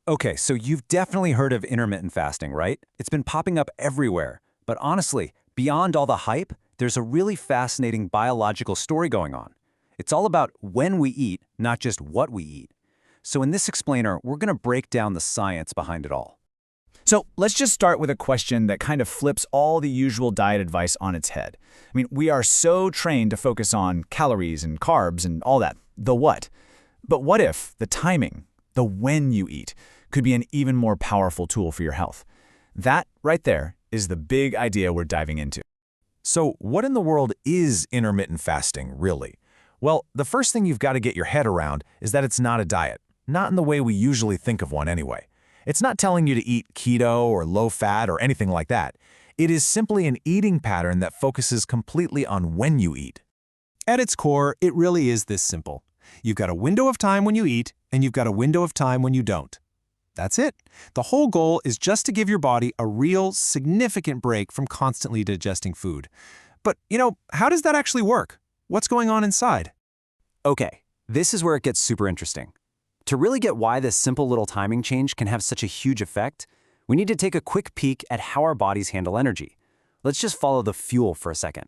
Okay, so you've definitely heard of intermittent fasting, right? It's been popping up everywhere. But honestly, beyond all the hype, there's a really fascinating biological story going on. It's all about when we eat, not just what we eat. So in this explainer, we're going to break down the science behind it all. So let's just start with a question that kind of flips all the usual diet advice on its head. We are so trained to focus on calories and carbs and all that, the what. But what if the timing, the when you eat, could be an even more powerful tool for your health? That right there is the big idea we're diving into. So what in the world is intermittent fasting, really? Well, the first thing you've got to get your head around is that it's not a diet, not in the way we usually think of one anyway. It's not telling you to eat keto or low-fat or anything like that. It is simply an eating pattern that focuses completely on when you eat. At its core, it really is this simple. You've got a window of time when you eat, and you've got a window of time when you don't. That's it. The whole goal is just to give your body a real, significant break from constantly digesting food. But, how does that actually work? What's going on inside? Okay, this is where it gets super interesting. To really get why this simple little timing change can have such a huge effect, we need to take a quick peek at how our bodies handle energy. Let's just follow the fuel for a second.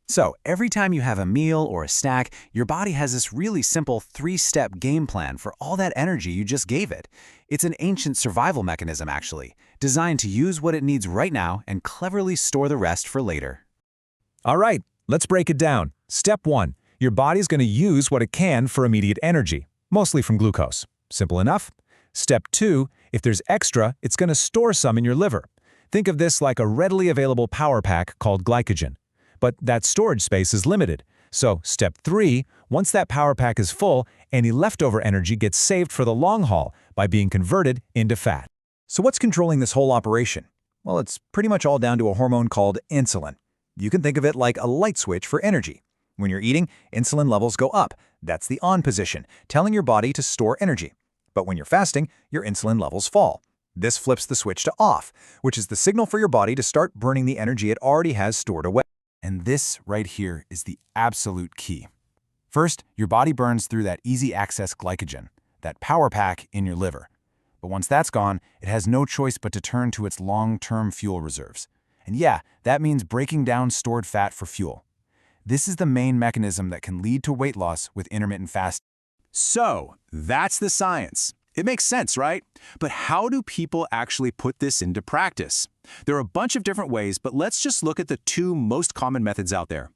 So, every time you have a meal or a snack, your body has this really simple three-step game plan for all that energy you just gave it. It's an ancient survival mechanism, actually, designed to use what it needs right now and cleverly store the rest for later. All right, let's break it down. Step 1. Your body's going to use what it can for immediate energy, mostly from glucose. Simple enough. Step 2. If there's extra, it's going to store some in your liver. Think of this like a readily available power pack called glycogen. But that storage space is limited. So, step 3, once that power pack is full, any leftover energy gets saved for the long haul by being converted into fat. So what's controlling this whole operation? Well, it's pretty much all down to a hormone called insulin. You can think of it like a light switch for energy. When you're eating, insulin levels go up. That's the on position, telling your body to store energy. But when you're fasting, your insulin levels fall. This flips the switch to off, which is the signal for your body to start burning the energy it already has stored away. And this right here is the absolute key. First, your body burns through that easy-access glycogen, that power pack in your liver. But once that's gone, it has no choice but to turn to its long-term fuel reserves. And yeah, that means breaking down stored fat for fuel. This is the main mechanism that can lead to weight loss with intermittent fasting. So, that's the science. It makes sense, right? But how do people actually put this into practice? There are a bunch of different ways, but let's just look at the two most common methods out there.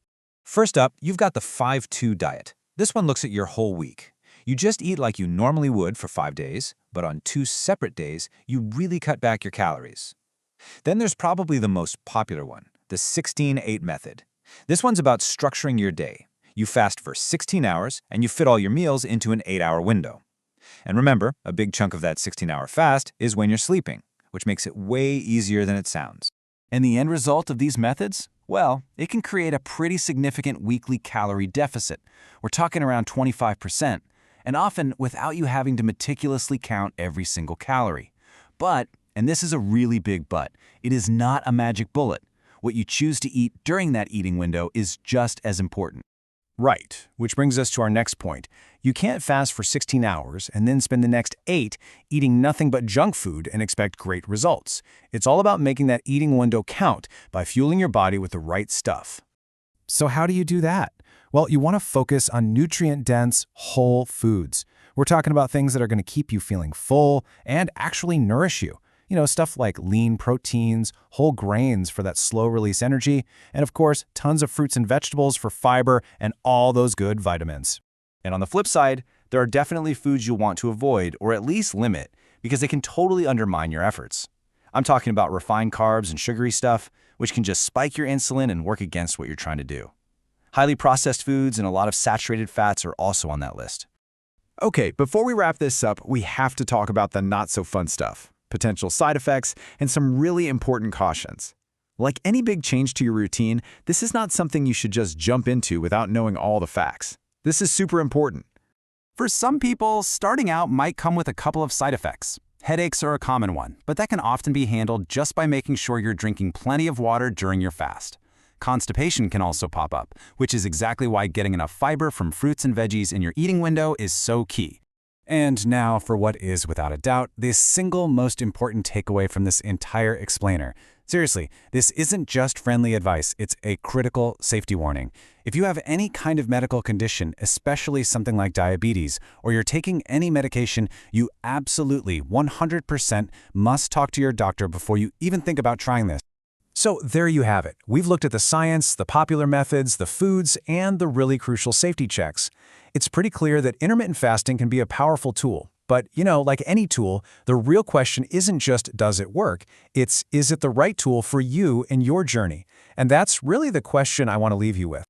First up, you've got the 5-2 diet. This one looks at your whole week. You just eat like you normally would for 5 days, but on 2 separate days, you really cut back your calories. Then there's probably the most popular one, the 16-8 method. This one's about structuring your day. You fast for 16 hours, and you fit all your meals into an 8-hour window. And remember, a big chunk of that 16-hour fast is when you're sleeping, which makes it way easier than it sounds. And the end result of these methods? Well, it can create a pretty significant weekly calorie deficit. We're talking around 25%, and often without you having to meticulously count every single calorie. But, and this is a really big but, it is not a magic bullet. What you choose to eat during that eating window is just as important. Right, which brings us to our next point. You can't fast for 16 hours and then spend the next 8 eating nothing but junk food and expect great results. It's all about making that eating window count by fueling your body with the right stuff. So how do you do that? Well, you want to focus on nutrient-dense, whole foods. We're talking about things that are going to keep you feeling full and actually nourish you. Stuff like lean proteins, whole grains for that slow-release energy, and of course, tons of fruits and vegetables for fiber and all those good vitamins. And on the flip side, there are definitely foods you'll want to avoid or at least limit because they can totally undermine your efforts. I'm talking about refined carbs and sugary stuff, which can just spike your insulin and work against what you're trying to do. Highly processed foods and a lot of saturated fats are also on that list. Okay, before we wrap this up, we have to talk about the not-so-fun stuff. Potential side effects, and some really important cautions. Like any big change to your routine, this is not something you should just jump into without knowing all the facts. This is super important. For some people, starting out might come with a couple of side effects. Headaches are a common one, but that can often be handled just by making sure you're drinking plenty of water during your fast. Constipation can also pop up, which is exactly why getting enough fiber from fruits and veggies in your eating window is so key. And now for what is, without a doubt, the single most important takeaway from this entire explainer. Seriously, this isn't just friendly advice, it's a critical safety warning. If you have any kind of medical condition, especially something like diabetes, or you're taking any medication, you absolutely 100% must talk to your doctor before you even think about trying this. So there you have it. We've looked at the science, the popular methods, the foods, and the really crucial safety checks. It's pretty clear that intermittent fasting can be a powerful tool. But, like any tool, the real question isn't just does it work, it's is it the right tool for you and your journey? And that's really the question I want to leave you with.